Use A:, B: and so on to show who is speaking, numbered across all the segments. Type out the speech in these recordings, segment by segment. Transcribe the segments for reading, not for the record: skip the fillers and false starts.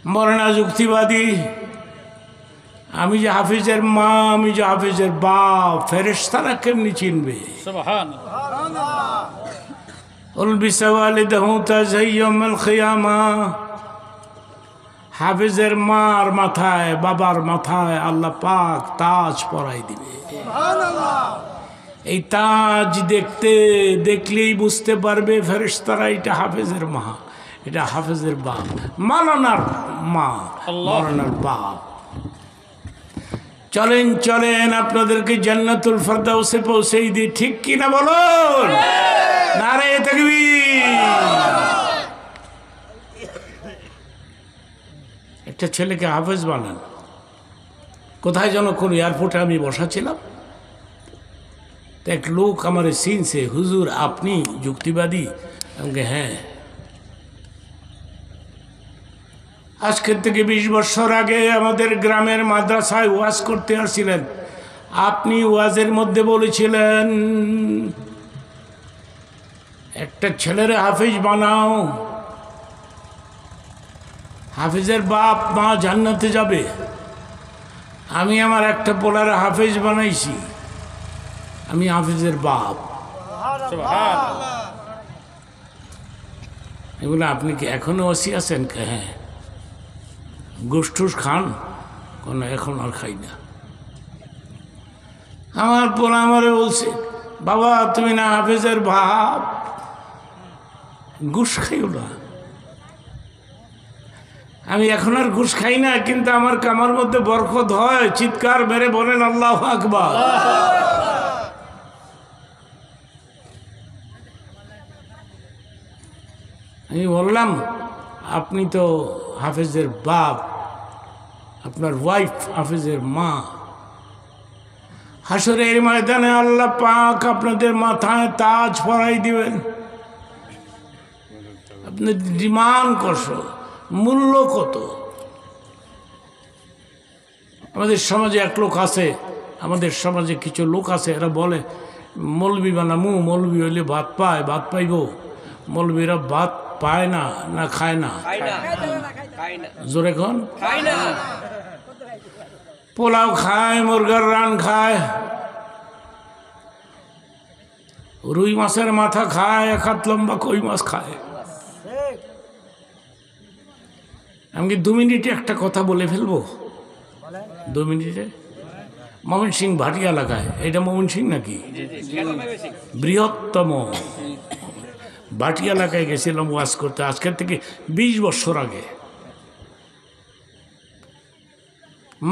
A: বলে না যুক্তিবাদী, আমি যে হাফিজের মা, আমি যে হাফিজের বাপ, ফেরেশতারা কেমনি চিনবে? হাফিজের মার মাথায়, বাবার মাথায় আল্লাহ পাক তাজ পরাই দিবে। এই তাজ দেখলেই বুঝতে পারবে ফেরেশতারা এটা হাফিজের মা, এটা হাফিজের বাপ, মাওলানার মা, মাওলানার বাপ। চলেন চলেন, আপনাদেরকে জান্নাতুল ফেরদাউসে পৌঁছেই দিই, ঠিক কিনা বলুন? নারে তাকবীর। একটা ছেলেকে হাফেজ বানান। কোথায় যেন কোন এয়ারপোর্টে আমি বসা ছিলাম, তো এক লোক আমার চিনছে, হুজুর আপনি যুক্তিবাদী? আমাকে হ্যাঁ। আজকের থেকে 20 বছর আগে আমাদের গ্রামের মাদ্রাসায় ওয়াজ করতে আসছিলেন, আপনি ওয়াজের মধ্যে বলেছিলেন একটা ছেলের হাফিজ বানাও, হাফিজের বাপ মা জান্নাতে যাবে। আমি আমার একটা পোলার হাফিজ বানাইছি, আমি হাফিজের বাপ। এগুলো আপনি কি এখনো ওসি আছেন? হ্যাঁ। গোষ্ঠুস খান? কোনো এখন আর খাই না। আমার পোলা আমারে বলছে, বাবা তুমি না হাফিজের বাপ, ঘুষ খাইও না। আমি এখন আর ঘুষ খাই না, কিন্তু আমার কামার মধ্যে বরকত হয়। চিৎকার মেরে বলেন আল্লাহু আকবার। আমি বললাম আপনি তো হাফেজের বাপ, আপনার ওয়াইফ হাফেজের মা। হাসরের ময়দানে আল্লাহ পাক আপনাদের মাথায় তাজ পরাই দিবেন। আপনি ডিমান্ড করছো, মূল্য কত? আমাদের সমাজে এক লোক আছে, আমাদের সমাজে কিছু লোক আছে, এরা বলে মৌলবি বানামু, মৌলবি হইলে ভাত পায়, ভাত পাইব। মৌলবিরা ভাত পায় না, না খায় না? জোরে কোন? পোলাও খায়, মুরগার রান খায়, রুই মাছের মাথা খায়, এক হাত লম্বা কই মাছ খায়। আমি কি 2 মিনিটে একটা কথা বলে ফেলবো? 2 মিনিটে? ময়মনসিং ভাটিয়া এলাকায়, এটা ময়মনসিং নাকি? বৃহত্তম ভাটিয়া এলাকায় গেছিলাম ওয়াজ করতে, আজকের থেকে 20 বছর আগে।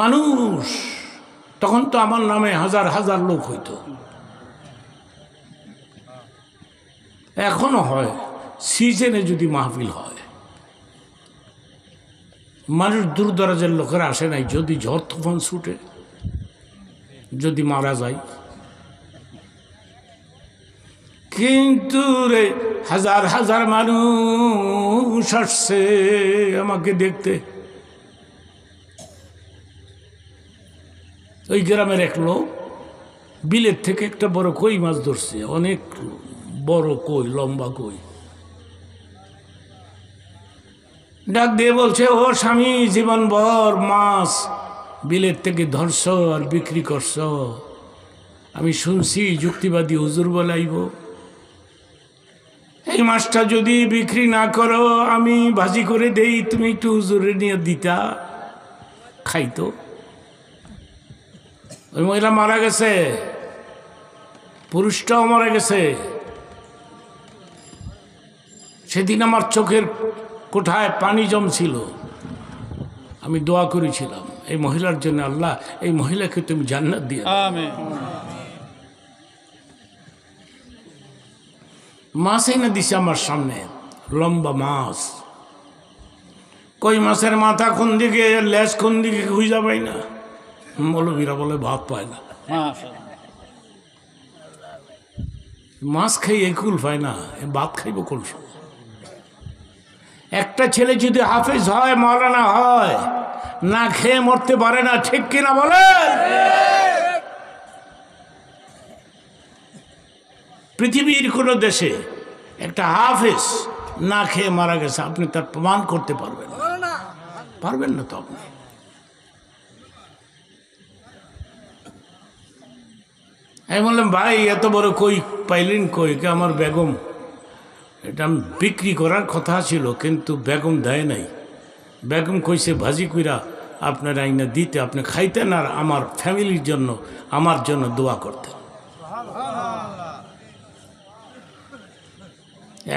A: মানুষ তখন তো আমার নামে হাজার হাজার লোক হইতো, এখনো হয়। সিজনে যদি মাহফিল হয়, মানুষ দূর দরাজের লোকেরা আসে নাই। যদি ঝড় তুফান ছুটে, যদি মারা যায়, কিন্তু রে হাজার হাজার মানুষ আসছে আমাকে দেখতে। ওই গ্রামের এক লোক বিলের থেকে একটা বড় কই মাছ ধরছে, অনেক বড় কই, লম্বা কই। ডাক দিয়ে বলছে, ও স্বামী, জীবনভর মাছ বিলের থেকে ধরছ আর বিক্রি করছ, আমি শুনছি যুক্তিবাদী হুজুর বলাইব, এই মাছটা যদি বিক্রি না করো আমি ভাজি করে দেই, তুমি একটু হুজুরে নিয়ে দিতা, খাইতো। ওই মহিলা মারা গেছে, পুরুষটাও মারা গেছে। সেদিন আমার চোখের কোঠায় পানি জমছিল, আমি দোয়া করেছিলাম এই মহিলার জন্য, আল্লাহ এই মহিলাকে তুমি জান্নাত দিয়ে দাও। আমিন। মাছ এনে দিছে আমার সামনে, লম্বা মাছ। কই মাছের মাথা কোন দিকে, লেজ কোন দিকে খুঁজা পাই না। মৌলবীরা বলে ভাত পায় না। মাছ খাইয়ে কুল পায় না, ভাত খাইব কোন সময়? একটা ছেলে যদি হাফেজ হয়, মাওলানা হয়, না খেয়ে মরতে পারে না, ঠিক কিনা বলেন? পৃথিবীর কোনো দেশে একটা হাফেজ না খেয়ে মারা গেছে, আপনি তার প্রমাণ করতে পারবেন না। পারবেন না তো আপনি। আমি বললাম ভাই এত বড় কই পাইলেন কই? কে আমার বেগম, এটা বিক্রি করার কথা ছিল কিন্তু বেগম দেয় নাই। বেগম কইছে ভাজি কইরা আপনার আইনা দিতে, আপনি খাইতেন আর আমার ফ্যামিলির জন্য আমার জন্য দোয়া করতেন।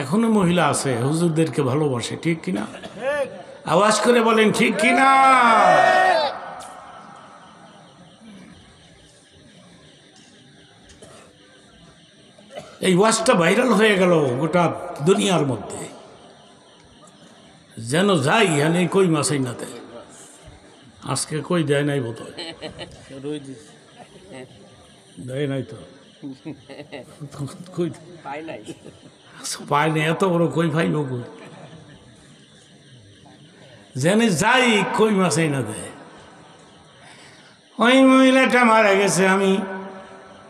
A: এখনো মহিলা আছে হুজুরদেরকে ভালোবাসে, ঠিক কিনা? আওয়াজ করে বলেন ঠিক কিনা? এই ওয়াজটা ভাইরাল হয়ে গেল গোটা দুনিয়ার মধ্যে, যেন যাই এনে কই মাছাই না দেয়। আজকে কই দেয় নাই বোধ হয়, দেয় নাই তো, কই পায় নাই, এত বড় কই ভাইব কই, জেনে যাই কই মাছাই না দেয়। ওই মহিলাটা মারা গেছে, আমি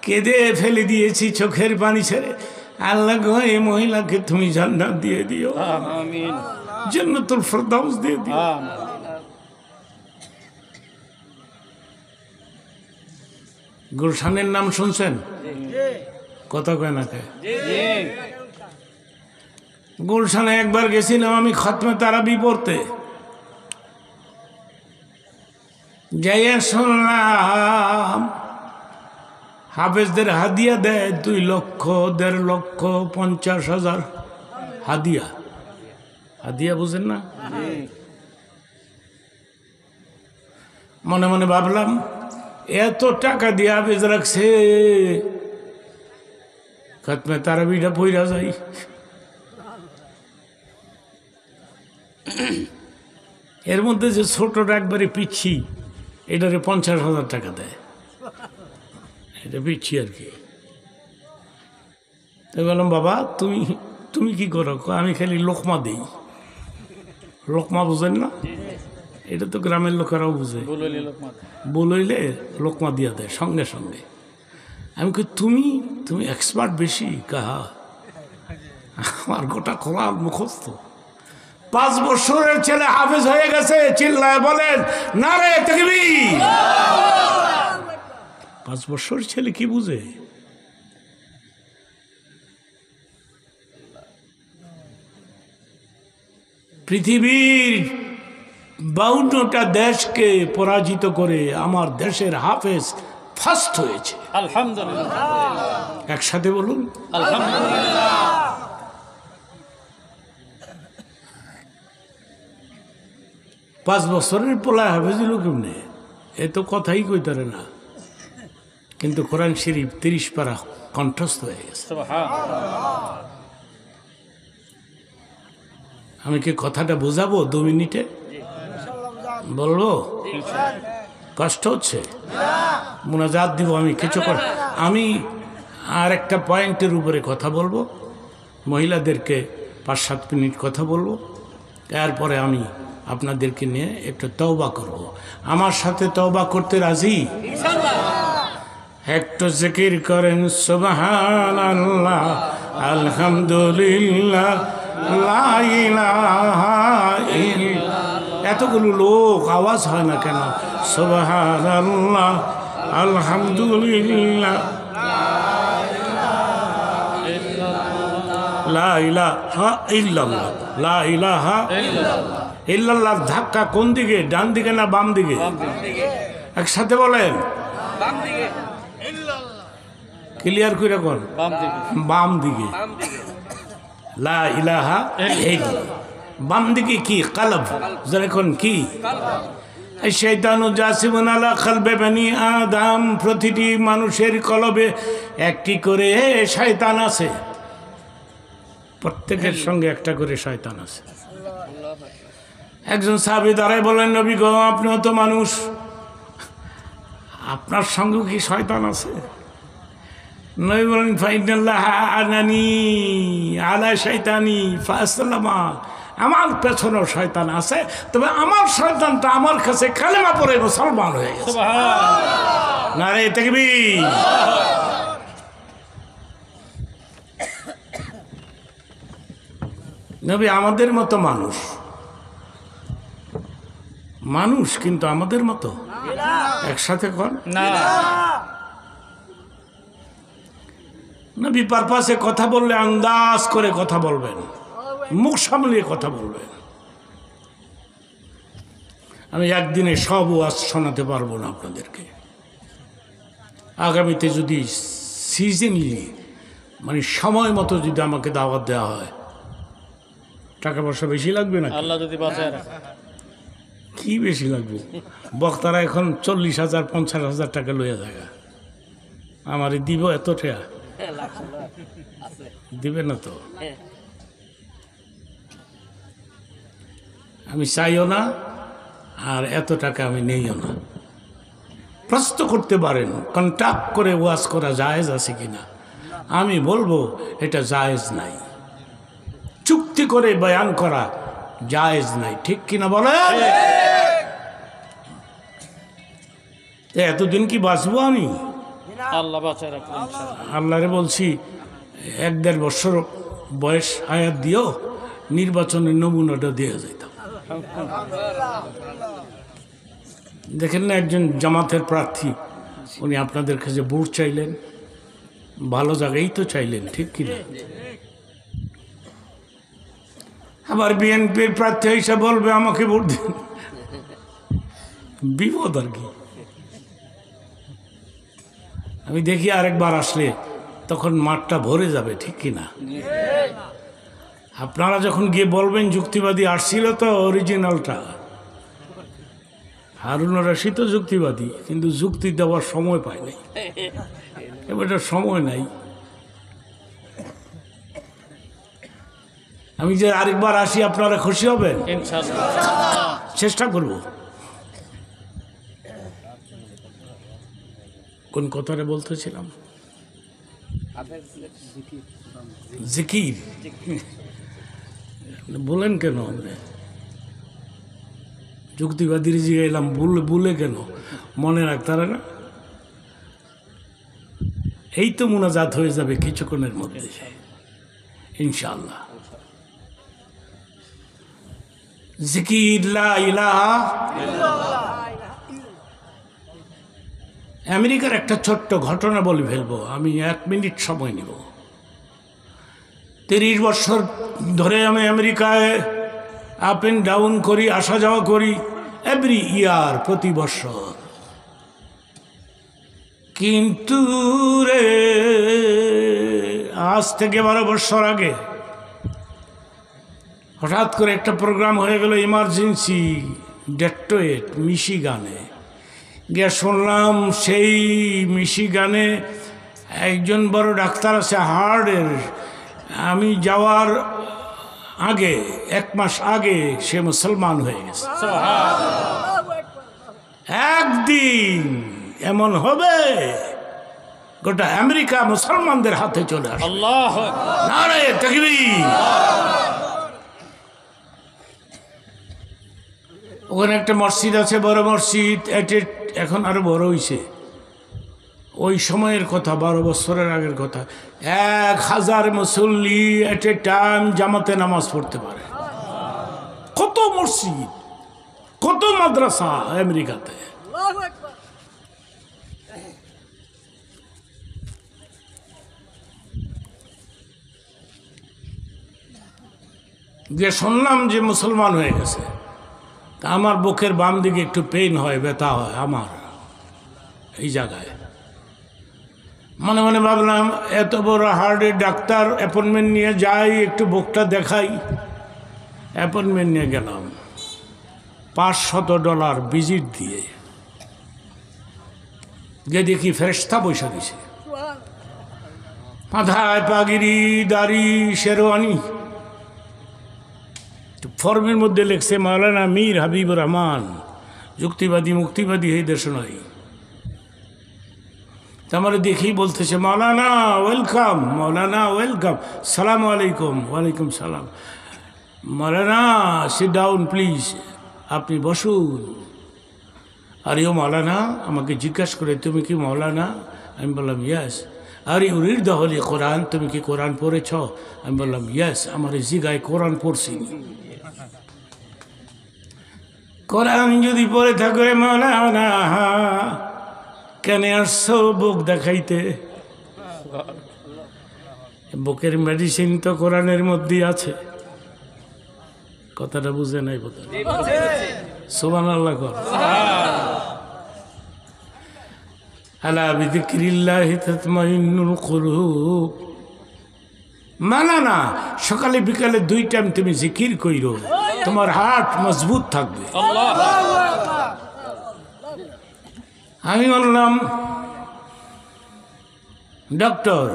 A: কেঁদে ফেলে দিয়েছি চোখের পানি ছেড়ে। আল্লাহ গো এই মহিলাকে তুমি জান্নাত দিয়ে দিও, আমিন, জান্নাতুল ফেরদাউস দিয়ে দিও। গুলশানের নাম শুনছেন? কত কয় না কয়? গুলশানে একবার গেছিলাম আমি খতমে তারাবি পড়তে, যাইয়া শুনলাম হাফেজদের হাদিয়া দেয় 2 লক্ষ 1.5 লক্ষ 50,000 হাদিয়া। হাদিয়া বুঝেন না? মনে মনে ভাবলাম এত টাকা দিয়ে হাফেজ রাখছে, খতমে তারাবিটা পইরা যাই। এর মধ্যে যে ছোটটা একবারে পিচ্ছি, এটারে 50,000 টাকা দেয়, এটা পিচ্ছি আর কি। তো বললাম বাবা তুমি তুমি কি করো? আমি খালি লোকমা দিই। লোকমা বুঝেন না? এটা তো গ্রামের লোকেরাও বুঝে, বলইলে লোকমা দিয়া দেয় সঙ্গে সঙ্গে। আমি কই তুমি তুমি এক্সপার্ট বেশি। কাহা আমার গোটা খোলা মুখস্থ। 5 বছরের ছেলে হাফেজ হয়ে গেছে, চিল্লায় বলেন নারে তাকবীর। 5 বছর ছেলে কি বুঝে? পৃথিবীর 52টা দেশকে পরাজিত করে আমার দেশের হাফেজ ফার্স্ট হয়েছে, আলহামদুলিল্লাহ। একসাথে বলুন আলহামদুলিল্লাহ। 5 বছরের পোলা হাফেজ হলো কেমনে? এ তো কথাই কইতারে না, কিন্তু কোরআন শরীফ 30 পারা কণ্ঠস্থ হয়ে গেছে। আমি কি কথাটা বোঝাবো 2 মিনিটে? বলবো? কষ্ট হচ্ছে? মুনাজাত দিব আমি কিছু করে। আমি আর একটা পয়েন্টের উপরে কথা বলবো, মহিলাদেরকে 5-7 মিনিট কথা বলবো, এরপরে আমি আপনাদেরকে নিয়ে একটু তওবা করব। আমার সাথে তওবা করতে রাজি? একটু জিকির করেন সুবহানাল্লাহ, আলহামদুলিল্লাহ, লা ইলাহা ইল্লাল্লাহ। এতগুলো লোক আওয়াজ হয় না কেন? সুবহানাল্লাহ, আলহামদুলিল্লাহ, লা ইলাহা ইল্লাল্লাহ, লা ইলাহা ইল্লাল্লাহ। ধাক্কা কোন দিকে? ডান দিকে না বাম দিকে? একসাথে বলেন, ক্লিয়ার করে কোন? বাম দিকে। লা ইলাহা ইল্লাল্লাহ। বাম দিকে কি? কলব। যখন কি? শয়তানু জাসিমুন আলা কলবে বনি আদম। প্রতিটি মানুষের কলবে একটি করে শয়তান আছে, প্রত্যেকের সঙ্গে একটা করে শয়তান আছে। একজন সাহাবী দাঁড়ায় বলেন নবী গো আপনিও তো মানুষ, আপনার সঙ্গেও কি শয়তান আছে? নবী বলেন ফাইনাল্লাহ আনানি আলা শয়তানি ফাসলামা। আমার পেছনেও শয়তান আছে, তবে আমার শয়তানটা আমার কাছে কালেমা পড়ে মুসলমান হয়ে গেছে। সুবহানাল্লাহ, নারে তাকবীর। নবী আমাদের মতো মানুষ, মানুষ কিন্তু আমাদের মতো একসাথে কর
B: না
A: নবী পারপাসে কথা বললে আন্দাজ করে কথা বলবেন, মুখ সামলিয়ে কথা বলবেন। আমি একদিনে সব ওয়াজ শোনাতে পারবো না আপনাদেরকে। আগামীতে যদি সিজনলি মানে সময় মতো যদি আমাকে দাওয়াত দেওয়া হয়, টাকা পয়সা বেশি লাগবে না?
B: আল্লাহ যদি বাঁচায় রাখে।
A: কি বেশি লাগবে? বক্তারা এখন 40,000 50,000 টাকা লইয়া যায়। আমারে দিব এত টাকা? দিবে না তো। আমি চাইও না, আর এত টাকা আমি নেইও না। প্রশ্ন করতে পারেন কন্ট্যাক্ট করে ওয়াজ করা জায়েজ আছে কিনা, আমি বলবো এটা জায়েজ নাই। চুক্তি করে বয়ান করা জায়েজ নাই, ঠিক কিনা বলেন? এতদিন কি বাঁচবো আমি?
B: আল্লাহ বাঁচায় রাখলেন ইনশাআল্লাহ।
A: আল্লাহরে বলছি 1-1.5 বছর বয়স হায়াত দিও, নির্বাচনের নমুনাটা দিয়ে যাইতাম। দেখেন না, একজন জামাতের প্রার্থী, উনি আপনাদের কাছে ভোট চাইলেন, ভালো জায়গায় তো চাইলেন, ঠিক কিনা? আবার বিএনপির প্রার্থী হিসাবে বলবে আমাকে ভোট দিন, বিপদ আর কি। আমি দেখি আরেকবার আসলে তখন মাঠটা ভরে যাবে, ঠিক কিনা? আপনারা যখন গিয়ে বলবেন যুক্তিবাদী আসছিল তো অরিজিনালটা, হারুন রশিদ তো যুক্তিবাদী, কিন্তু যুক্তি দেওয়ার সময় পায় নাই, এবার সময় নাই। আমি যে আরেকবার আসি আপনারা খুশি হবেন
B: ইনশাআল্লাহ।
A: চেষ্টা করব। কোন কথাটা বলতেছিলাম? জিকির বলেন কেন? যুক্তিবাদীর জিগাইলাম বলে কেন? মনে রাখতারা না? এই তো মুনাজাত হয়ে যাবে কিছুক্ষণের মধ্যে ইনশাআল্লাহ। জিকির লা ইলাহা ইল্লাল্লাহ। আমেরিকার একটা ছোট্ট ঘটনা বলে ফেলবো, আমি 1 মিনিট সময় নিব। 30 বছর ধরে আমি আমেরিকায় আপ অ্যান্ড ডাউন করি, আসা যাওয়া করি, এভরি ইয়ার, প্রতি বছর। কিন্তু রে আজ থেকে 12 বছর আগে হঠাৎ করে একটা প্রোগ্রাম হয়ে গেল ইমার্জেন্সি ডেট্রয়েট, মিশিগানে। গিয়ে শুনলাম সেই মিশিগানে একজন বড় ডাক্তার আছে হার্টের। আমি যাওয়ার আগে 1 মাস আগে সে মুসলমান হয়ে গেছে। একদিন এমন হবে গোটা আমেরিকা মুসলমানদের হাতে চলে আসবে।
B: আল্লাহু আকবার।
A: নারে তাকবীর। ওখানে একটা মসজিদ আছে, বড় মসজিদ, এখন আরো বড় হয়েছে। ওই সময়ের কথা, 12 বছরের আগের কথা। 1000 মুসল্লি এট এ টাইম জামাতে নামাজ পড়তে পারে। কত মসজিদ, কত মাদ্রাসা আমেরিকাতে। যে শুনলাম যে মুসলমান হয়ে গেছে, তা আমার বুকের বাম দিকে একটু পেইন হয়, ব্যথা হয় আমার এই জায়গায়। মনে মনে ভাবলাম এত বড় হার্টের ডাক্তার, অ্যাপয়েন্টমেন্ট নিয়ে যাই, একটু বুকটা দেখাই। অ্যাপয়েন্টমেন্ট নিয়ে গেলাম, $500 ভিজিট দিয়ে। গিয়ে দেখি ফেরেশতা বসে দিছে, মাথায় পাগড়ি, দাড়ি, শেরওয়ানি। ফর্মের মধ্যে লেখছে মাওলানা মীর হাবিবুর রহমান, যুক্তিবাদী মুক্তিবাদী এই দেশ নয়। আমার দেখেই বলতেছে মাওলানা ওয়েলকাম, মাওলানা ওয়েলকাম, সালাম আলাইকুম। ওয়ালাইকুম সালাম। মাওলানা সিট ডাউন প্লিজ, আপনি বসুন। আর ইউ মাওলানা আমাকে জিজ্ঞাসা করে তুমি কি মাওলানা? আমি বললাম ইয়াস। আর ইউরির দহলি কোরআন, তুমি কি কোরআন পড়েছ? আমি বললাম ইয়াস। আমার জিগায় কোরআন পড়ছি। কোরআন যদি পড়ে থাকে মাওলানা কেন আসছো বুক দেখাইতে? বুকের মেডিসিন তো কোরআনের মধ্যেই আছে। কথাটা বুঝে নাই বোধ হয়। সুবহানাল্লাহ কর। আলা বিযিকরিল্লাহি তাতমাইন্নুল কুলুব। মানা না, সকালে বিকালে 2 টাইম তুমি জিকির কইরো, তোমার হার্ট মজবুত থাকবে। আমি বললাম ডক্টর,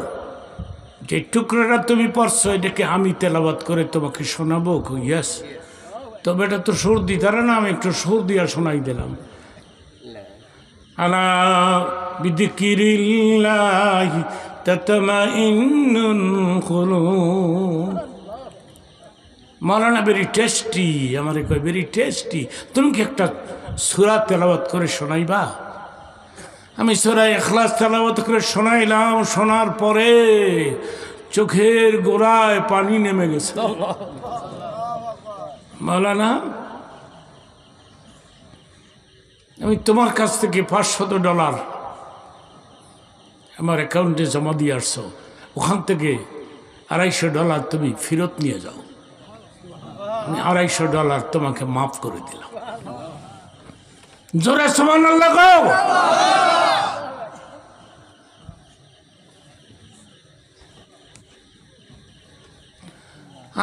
A: যে টুকরোটা তুমি পড়ছো এটাকে আমি তেলাওয়াত করে তোমাকে শোনাবো? ইয়েস। তবে এটা তো সর্দি তারা না, আমি একটু সুর দিয়া শোনাই দিলাম। আলা বিযিকরিল্লাহি তাতমাইন্নুল কুলুব। মাওলানা ভেরি টেস্টি, আমারে কয় ভেরি টেস্টি, তুমি কি একটা সূরা তেলাওয়াত করে শোনাইবা? আমি সূরা ইখলাস তেলাওয়াত করে শোনাইলাম। শোনার পরে চোখের গোড়ায় পানি নেমে গেছে। মাওলানা, আমি তোমার কাছ থেকে $500 আমার অ্যাকাউন্টে জমা দিয়ে আসছো, ওখান থেকে $250 তুমি ফেরত নিয়ে যাও। আমি $250 তোমাকে মাফ করে দিলাম। জোরে সুবহানাল্লাহ কও।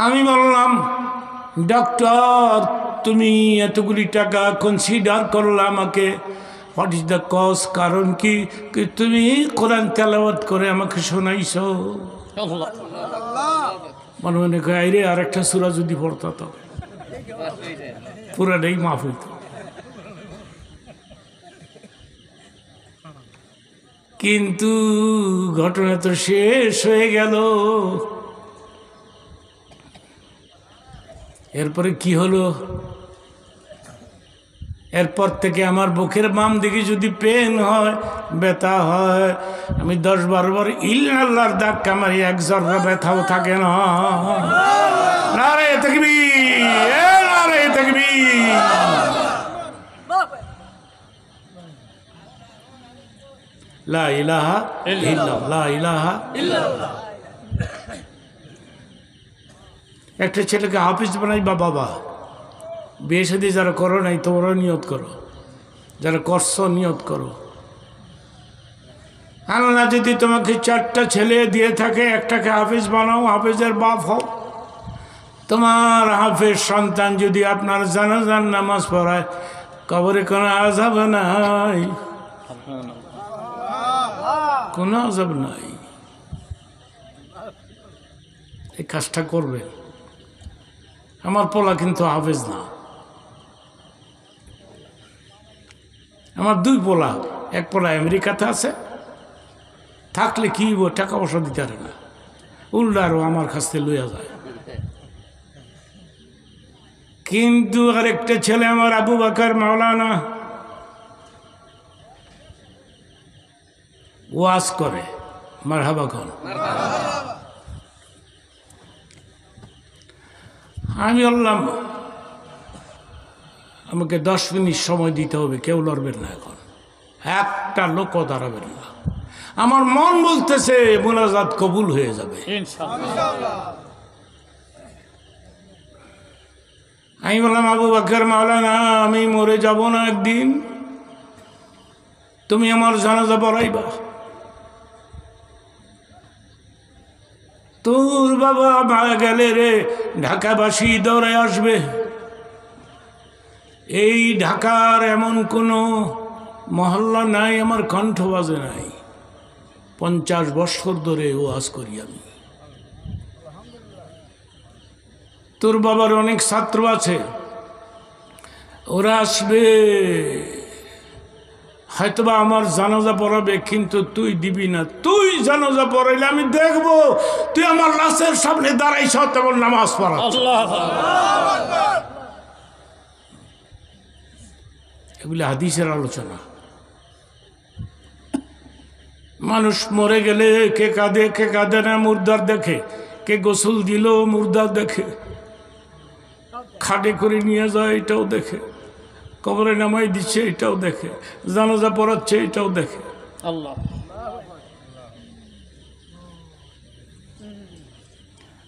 A: আমি বললাম ডক্টর, তুমি এতগুলি টাকা কনসিডার করলে আমাকে, হোয়াট ইজ দ্য কজ? কারণ কি তুমি কোরআন তেলাওয়াত করে আমাকে শোনাইছো। মনে মনে কয় রে আর একটা সূরা যদি পড়তো তো পুরাটাই মাফ হইত। কিন্তু ঘটনা তো শেষ হয়ে গেল। এরপরে কি হলো? এরপর থেকে আমার বুকের বাম দিকে যদি পেন হয়, ব্যথা হয়, আমি 10-12 বার ইল্লাল্লাহর ধাক্কা মারি, 1 জররা ব্যথাও থাকে না। নারে তাকবীর, নারে তাকবীর। লা ইলাহা ইল্লাল্লাহ, লা ইলাহা ইল্লাল্লাহ। একটা ছেলেকে হাফিজ বানাইবা বাবা। বিয়ে শাদী যারা করো নাই তোমরা নিয়ত করো, যারা করছো নিয়ত করো। আল্লাহ যদি তোমাকে 4টা ছেলে দিয়ে থাকে, একটাকে হাফিজ বানাও, হাফিজের বাপ হও। তোমার হাফিজ সন্তান যদি আপনার জানাজার নামাজ পড়ায়, কবরে কোনো আযাব নাই, কোনো আযাব নাই। এই কাজটা করবেন। আমার পোলা কিন্তু হাফেজ না, আমার 2 পোলা। এক পোলা আমেরিকাতে আছে, থাকলে কি টাকা পয়সা দিতে পারে না, উল্টা আরো আমার কাছ থেকে লইয়া যায়। কিন্তু আরেকটা ছেলে আমার আবু বকর মাওলানা, ওয়াজ করে। মারহাবা কোন। আমি বললাম আমাকে 10 মিনিট সময় দিতে হবে, কেউ লড়বেন না, এখন একটা লোকও দাঁড়াবেন না। আমার মন বলতেছে মুনাজাত কবুল হয়ে যাবে ইনশাআল্লাহ। আমি বললাম আবু বকর মাওলানা, আমি মরে যাব না একদিন, তুমি আমার জানাজা পড়াইবা। তোর বাবা মারা গেলে রে ঢাকাবাসী দৌড়ে আসবে। এই ঢাকার এমন কোনো মহল্লা নাই আমার কণ্ঠ বাজে নাই। 50 বছর ধরে ওয়াজ করি আমি। তোর বাবার অনেক ছাত্র আছে, ওরা আসবে, হয়তোবা আমার জানাজা পড়াবে, কিন্তু তুই দিবি না। তুই জানাজা পড়াইলে আমি দেখবো তুই আমার লাশের সামনে দাঁড়াইছ, তেমন নামাজ পড়া। এগুলি হাদিসের আলোচনা। মানুষ মরে গেলে কে কাঁদে, কে কাঁদে না, মুর্দার দেখে, কে গোসল দিল মুর্দার দেখে, খাটে করে নিয়ে যায় এটাও দেখে। কবরে নামাই দিচ্ছে এটাও দেখে, জানাজা পড়াচ্ছে এটাও দেখে।
B: আল্লাহ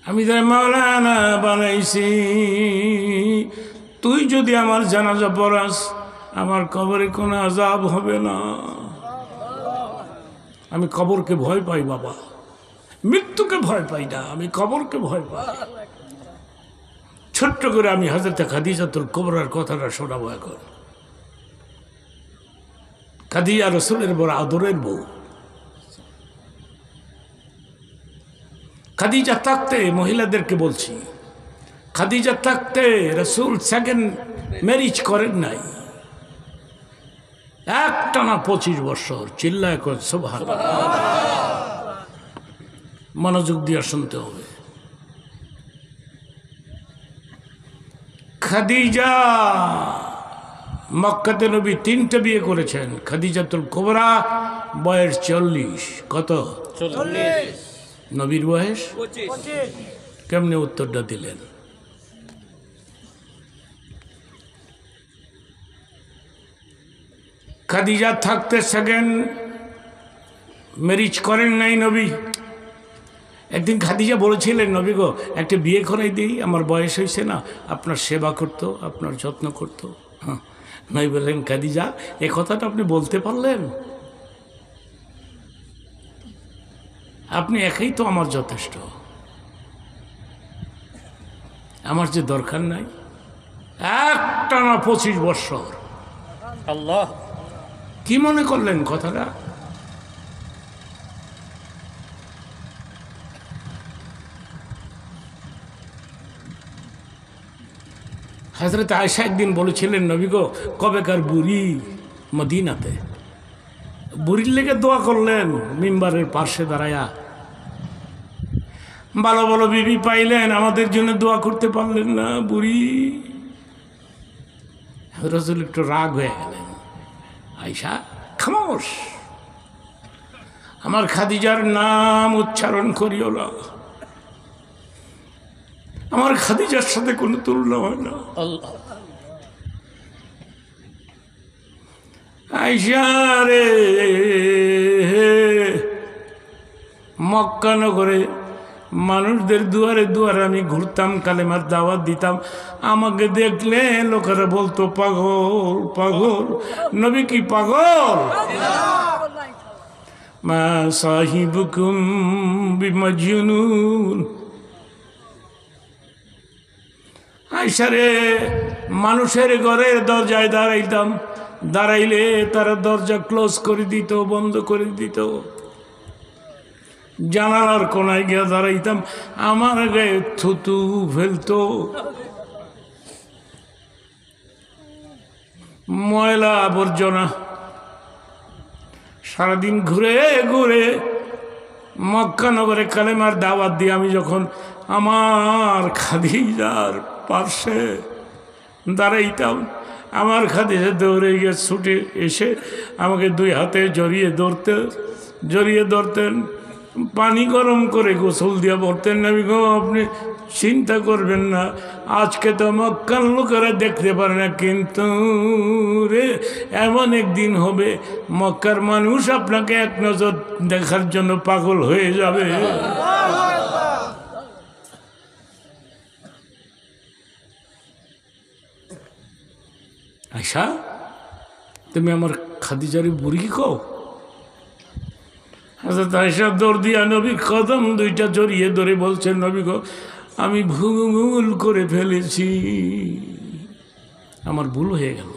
A: আমি তাই মাওলানা বানাইছি, তুই যদি আমার জানাজা পড়াস আমার কবরে কোনো আযাব হবে না। আমি কবরকে ভয় পাই বাবা, মৃত্যুকে ভয় পাই না, আমি কবরকে ভয় পাই। ছোট্ট করে আমি হযরত খাদিজাতুল কুবরার কথাটা শোনাবো এখন। খাদিজা রাসূলের বড় আদরের বউ। খাদিজা থাকতে, মহিলাদেরকে বলছি, খাদিজা থাকতে রাসূল সেকেন্ড ম্যারেজ করেন নাই, একটানা 25 বছর। চিল্লায় কর সুবহানাল্লাহ। মনোযোগ দিয়ে শুনতে হবে। খাদিজা মক্কাতে নবী 3টে বিয়ে করেছেন। খাদিজাতুল কুবরা বয়স 40। কত?
B: 40।
A: নবীর বয়স 25। কেমনে উত্তরটা দিলেন? খাদিজা থাকতে সেকেন্ড ম্যারেজ করেন নাই নবী। একদিন খাদিজা বলেছিলেন, নবী গো একটা বিয়ে করাই দিই, আমার বয়স হয়েছে না, আপনার সেবা করতো, আপনার যত্ন করতো। হ্যাঁ, নবী বললেন, খাদিজা এ কথাটা আপনি বলতে পারলেন? আপনি একাই তো আমার যথেষ্ট, আমার যে দরকার নাই। একটানা 25 বছর।
B: আল্লাহ
A: কি মনে করলেন কথাটা? হযরত আয়েশা একদিন বলেছিলেন, নবী গো কবেকার বুড়ি মদিনাতে, বুড়ির লেগে দোয়া করলেন মিম্বারের পাশে দাঁড়ায়া। ভালো ভালো বিবি পাইলেন, আমাদের জন্য দোয়া করতে পারলেন না বুড়ি। রাসূল একটু রাগ হয়ে গেলেন, আয়েশা খামোশ, আমার খাদিজার নাম উচ্চারণ করিও না, আমার খাদিজার সাথে কোনো তুলনা হয় না।
B: আল্লাহ
A: আয়েশা রে, মক্কা নগরে মানুষদের দুয়ারে দুয়ারে আমি ঘুরতাম, কালেমার দাওয়াত দিতাম। আমাকে দেখলে লোকেরা বলতো পাগল পাগল। নবী কি পাগল? মা সাহিবুকুম বিমাজনুন। আয়েশা রে, মানুষের ঘরে দরজায় দাঁড়াইতাম, দাঁড়াইলে তারা দরজা ক্লোজ করে দিত, বন্ধ করে দিত। জানালার কোনায় গিয়ে দাঁড়াইতাম, আমার গায়ে থুতু ফেলতো, ময়লা আবর্জনা। সারাদিন ঘুরে ঘুরে মক্কা নগরে কালেমার দাওয়াত দিয়ে আমি যখন আমার খাদিজার পার্শ্বে দাঁড়াইতাম, আমার খাদিজা দৌড়ে গিয়ে ছুটে এসে আমাকে 2 হাতে জড়িয়ে ধরতেন, পানি গরম করে গোসল দিয়ে বলতেন, নবী গো আপনি চিন্তা করবেন না, আজকে তো মক্কার লোকেরা দেখতে পারে না, কিন্তু রে এমন একদিন হবে মক্কার মানুষ আপনাকে এক নজর দেখার জন্য পাগল হয়ে যাবে। আয়েশা, তুমি আমার খাদিজারি বুড়ি কও? হযরত আয়েশা দৌড় দিয়া নবীর কদম 2টা জড়িয়ে ধরে বলছেন, নবী গো আমি ভুল করে ফেলেছি, আমার ভুল হয়ে গেল,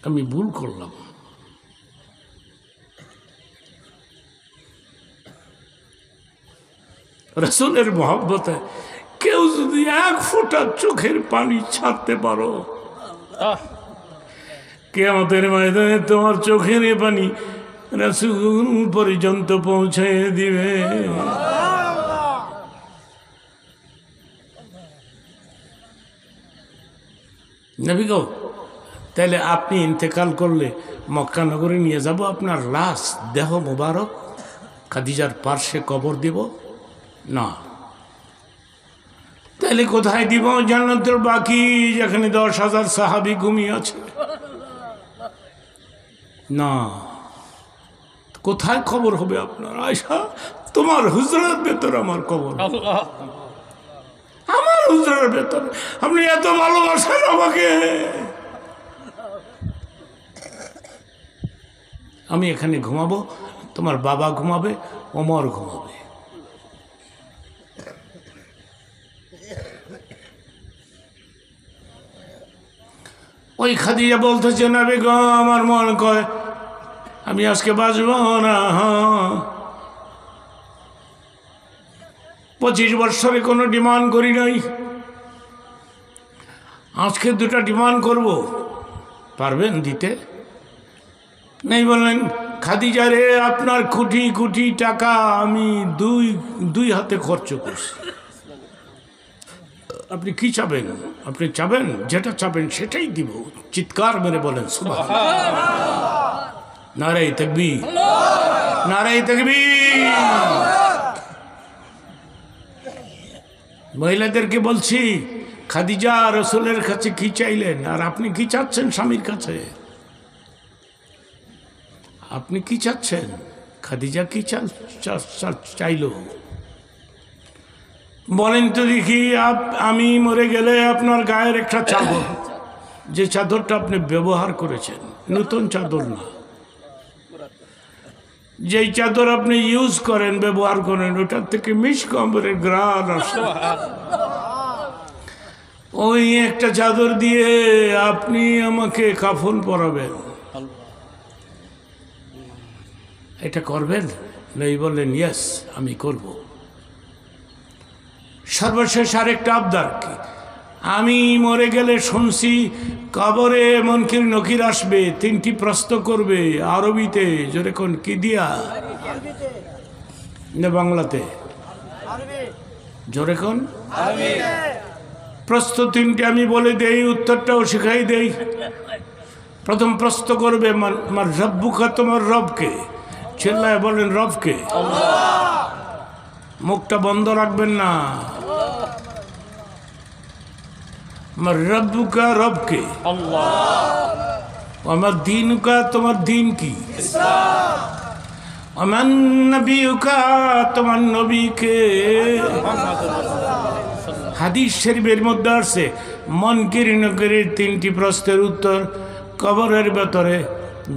A: আমি ভুল করলাম। রাসূলের মহব্বতে কেউ যদি 1 ফোঁটা চোখের পানি ছাড়তে পারো, কিয়ামতের ময়দানে তোমার চোখের পানি রাসূল পর্যন্ত পৌঁছে দিবে। নবী গো, তাহলে আপনি ইন্তেকাল করলে মক্কা নগরে নিয়ে যাব, আপনার লাশ দেহ মোবারক খাদিজার পার্শ্বে কবর দিব না? তাহলে কোথায় দিব জান্নাতের বাকি, যেখানে 10,000 সাহাবী ঘুমিয়ে আছে? না, কোথায় খবর হবে আপনার? আয়সা, তোমার হুজরার ভেতর আমার কবর,
B: আল্লাহ
A: আমার হুজরার ভেতর। আপনি এত ভালোবাসেন আমাকে, আমি এখানে ঘুমাবো, তোমার বাবা ঘুমাবে, ওমর ঘুমাবে। ওই খাদিজা বলতেছে, নবী গো, আমার মন কয় আমি আজকে বাঁচব না। 25 বছরে কোনো ডিমান্ড করি নাই, আজকে 2টা ডিমান্ড করব, পারবেন দিতে? নেই বললেন, খাদিজা রে, আপনার কোটি কোটি টাকা আমি দুই হাতে খরচ করছি, আপনি কি চাবেন? আপনি চাবেন, যেটা চাবেন সেটাই দিব। চিৎকার মেরে বলেন সুবহানাল্লাহ, নারে তাকবীর, নারে তাকবীর। মহিলাদেরকে বলছি, খাদিজা রাসূলের কাছে কি চাইলেন, আর আপনি কি চাচ্ছেন স্বামীর কাছে? আপনি কি চাচ্ছেন? খাদিজা কি চাইলো বলেন তো দেখি। আমি মরে গেলে আপনার গায়ের একটা চাদর, যে চাদরটা আপনি ব্যবহার করেছেন, নতুন চাদর না, যেই চাদর আপনি ইউজ করেন, ব্যবহার করেন, ওটার থেকে মিষ্ক আম্বরের গ্রান আসে, ওই একটা চাদর দিয়ে আপনি আমাকে কাফন পরাবেন, এটা করবেন? নেই বললেন, ইয়েস আমি করব। সর্বশেষ আরেকটা আবদার কি, আমি মরে গেলে শুনছি কবরে মুনকির নকির আসবে, 3টি প্রশ্ন করবে আরবিতে, জোরে কোন কি দিয়া না বাংলাতে? জোরে কোন প্রশ্ন 3টি আমি বলে দেই, উত্তরটাও শিখাই দেই। প্রথম প্রশ্ন করবে, আমার রব্বুকা, তোমার রবকে? চিল্লায় বলেন, রবকে। মুখটা বন্ধ রাখবেন না। আমার রব্বুকা, রবকে। আমার দিনুকা, তোমার দিন কি? আমার নবীকা, তোমার নবীকে। হাদিস শরীফের মধ্যে আছে, মুনকির নকিরের 3টি প্রশ্নের উত্তর কবরের ভেতরে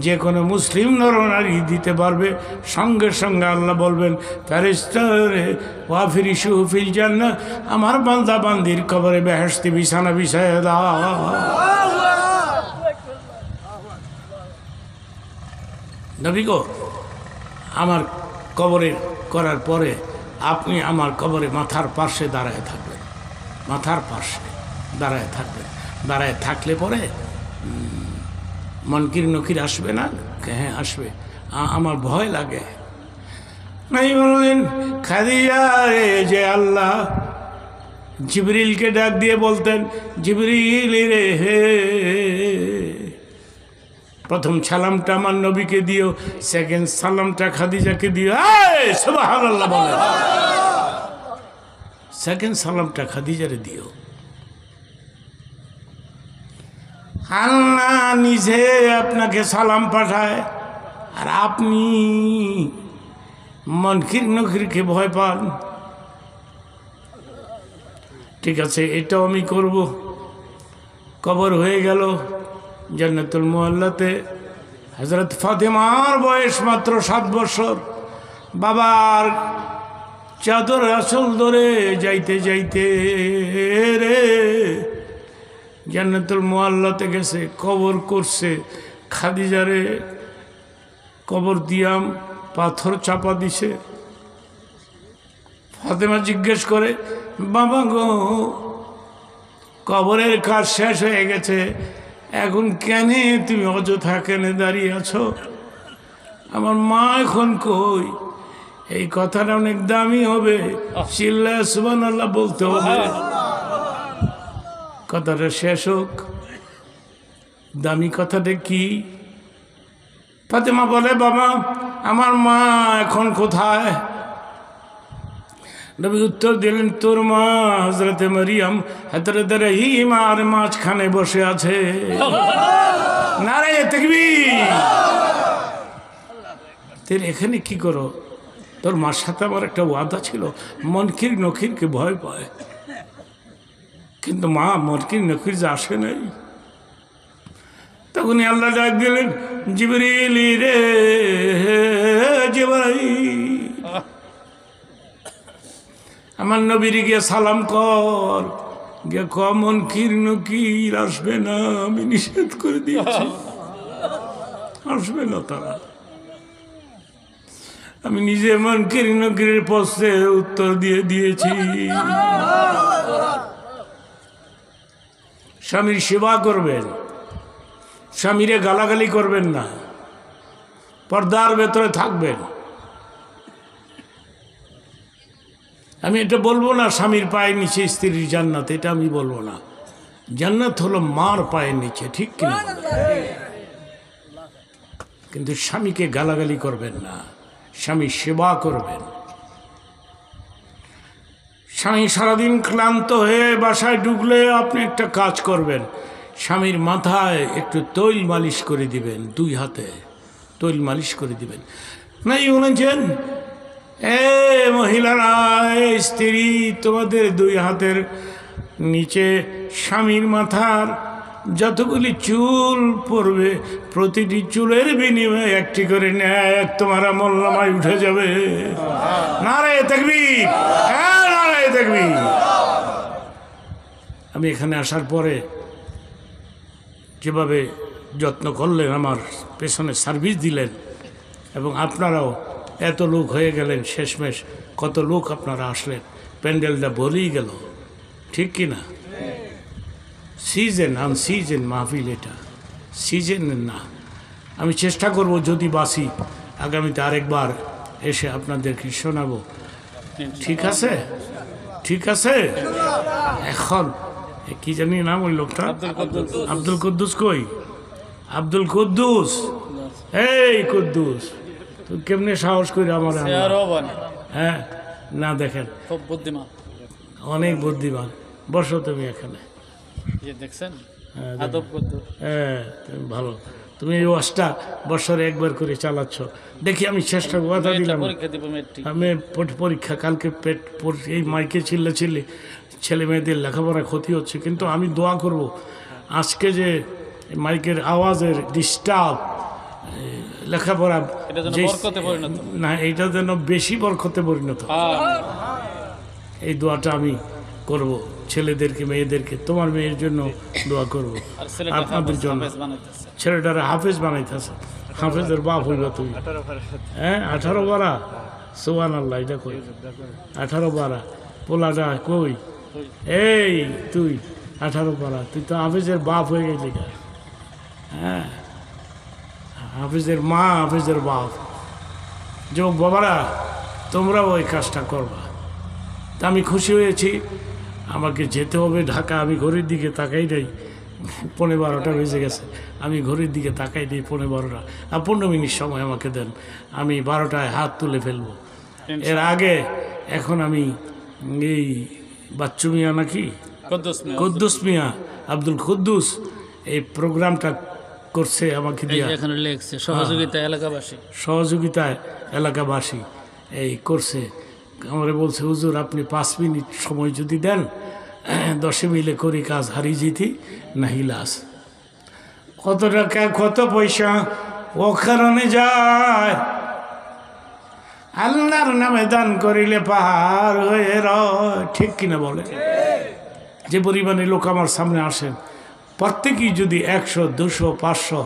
A: যে কোনো মুসলিম নরনারী দিতে পারবে। সঙ্গে সঙ্গে আল্লাহ বলবেন, ফেরেশতারে ওয়াফিরিশু ফিল জান্নাহ, আমার বান্দা বান্দির কবরে বেহেশতি বিছানা বিছায়া দাও। নবী গো, আমার কবরে করার পরে আপনি আমার কবরে মাথার পাশে দাঁড়ায় থাকবেন, মাথার পাশে দাঁড়ায় থাকবেন। দাঁড়ায় থাকলে পরে মুনকির নকির আসবে না? হ্যাঁ আসবে। আমার ভয় লাগে। নাই বললেন, খাদিজা রে, যে আল্লাহ জিবরিলকে ডাক দিয়ে বলতেন, জিবরিল রে হে, প্রথম সালামটা আমার নবীকে দিও, সেকেন্ড সালামটা খাদিজাকে দিও। সুবহানাল্লাহ বলেন, সেকেন্ড সালামটা খাদিজারে দিও। আল্লাহ নিজে আপনাকে সালাম পাঠায়, আর আপনি মুনকির নকিরকে ভয় পান। ঠিক আছে, এটাও আমি করব। কবর হয়ে গেল জান্নাতুল মুআল্লাতে। হযরত ফাতেমার বয়স মাত্র 7 বছর। বাবার চাদর আসল ধরে যাইতে যাইতে রে জান্নাতুল মুআল্লাতে গেছে, কবর করছে। খাদিজারে কবর দিয়াম পাথর চাপা দিছে। ফাতেমা জিজ্ঞেস করে, বাবা গো, কবরের কাজ শেষ হয়ে গেছে, এখন কেন তুমি অযথা কেন দাঁড়িয়ে আছো? আমার মা এখন কই? এই কথাটা অনেক দামি হবে, চিল্লায় সুবহানাল্লাহ বলতে হবে। কথাটা শেষ হোক। দামি কথাটা কি? ফাতেমা বলে, বাবা আমার মা এখন কোথায়? নবী উত্তর দিলেন, তোর মা হযরতে মারিয়াম হযরত রহিম আর মাঝখানে বসে আছে। নারে তাকবীর। তোর এখানে কি করো? তোর মার সাথে আমার একটা ওয়াদা ছিল, মনকির নকিরকে ভয় পায়, কিন্তু মা মনকির নকির যে আসে নাই। তখনই আল্লাহ ডাক দিলেন, জিবরিল রে জিবরাইল, আমার নবীর গিয়ে সালাম কর, গিয়ে ক মনকির নকির আসবে না, আমি নিষেধ করে দিয়েছি, আসবে না তারা। আমি নিজে মনকির নকিরের প্রশ্নে উত্তর দিয়ে দিয়েছি। স্বামীর সেবা করবেন, স্বামীরে গালাগালি করবেন না, পর্দার ভেতরে থাকবেন। আমি এটা বলবো না স্বামীর পায়ের নিচে স্ত্রীর জান্নাত, এটা আমি বলবো না। জান্নাত হলো মার পায়ের নিচে, ঠিক কিনা? কিন্তু স্বামীকে গালাগালি করবেন না, স্বামীর সেবা করবেন। স্বামী সারাদিন ক্লান্ত হয়ে বাসায় ঢুকলে আপনি একটা কাজ করবেন, স্বামীর মাথায় একটু তৈল মালিশ করে দিবেন, 2 হাতে তৈল মালিশ করে দিবেন। নাই বলেছেন, এ মহিলারা, স্ত্রী, তোমাদের 2 হাতের নিচে স্বামীর মাথার যতগুলি চুল পড়বে, প্রতিটি চুলের বিনিময়ে একটি করে ন্যায় তোমার আমলনামায় উঠে যাবে। নারে তাকবীর, হ্যাঁ নারে তাকবীর। আমি এখানে আসার পরে যেভাবে যত্ন করলেন, আমার পেছনে সার্ভিস দিলেন, এবং আপনারাও এত লোক হয়ে গেলেন, শেষমেশ কত লোক আপনারা আসলেন, প্যান্ডেলটা ভরেই গেল, ঠিক কি না? সিজন আনসিজন মাহফিল, এটা সিজনের না। আমি চেষ্টা করব যদি বাসি আগামীতে আরেকবার এসে আপনাদেরকে শোনাবো, ঠিক আছে? ঠিক আছে। এখন কি জানি নাম ওই লোকটা, আব্দুল কুদ্দুস। কই আব্দুল কুদ্দুস? এই কুদ্দুস, তুই কেমনে সাহস করে আমার? হ্যাঁ না, দেখেন
B: খুব বুদ্ধিমান,
A: অনেক বুদ্ধিমান। বসো তুমি এখানে।
B: দেখছেন
A: হ্যাঁ তুমি ভালো, তুমি এই ওয়াজটা বছরে একবার করে চালাচ্ছ। দেখি আমি চেষ্টা কথা দিলাম, আমি পরীক্ষা কালকে এই মাইকে চিল্লে ছেলে মেয়েদের লেখাপড়া ক্ষতি হচ্ছে, কিন্তু আমি দোয়া করব আজকে যে মাইকের আওয়াজের ডিস্টার্ব, লেখাপড়া না, এটা যেন বেশি বরকতে পরিণত। এই দোয়াটা আমি করব ছেলেদেরকে, মেয়েদেরকে। তোমার মেয়ের জন্য দোয়া করব, আপনাদের জন্য। ছেলেটারা হাফেজ বানাইতেছে, হাফেজের বাপ হইব তুমি। হ্যাঁ 18 বারা, সুবহানাল্লাহ। এটা কই 18 বারা? পোলাটা কই? এই তুই 18 বারা, তুই তো হাফেজের বাপ হয়ে গেলি। হ্যাঁ হাফেজের মা, হাফেজের বাপ। যুবক বাবারা, তোমরাও ওই কাজটা করবা। তা আমি খুশি হয়েছি। আমাকে যেতে হবে ঢাকা। আমি ঘড়ির দিকে তাকাই নাই, 12:15 বেজে গেছে। আমি ঘড়ির দিকে তাকাই দিই 12:15। আর 15 মিনিট সময় আমাকে দেন, আমি 12টায় হাত তুলে ফেলবো। এর আগে এখন আমি এই বাচ্চু মিয়া নাকি কুদ্দুস মিয়া, আব্দুল কুদ্দুস, এই প্রোগ্রামটা করছে আমাকে দিয়ে, সহযোগিতায় এলাকাবাসী এই করছে। আমারে বলছে, হুজুর আপনি 5 মিনিট সময় যদি দেন, 10 মিলে করি কাজ, হারিয়ে যেতি নাহি লাস। কত টাকা কত পয়সা ও কারণে যায়, আল্লাহর নামে দান করিলে পাহাড় হয়ে রয়, ঠিক কিনা বলে? যে পরিমাণে লোক আমার সামনে আসেন, প্রত্যেকেই যদি 100, 200, 500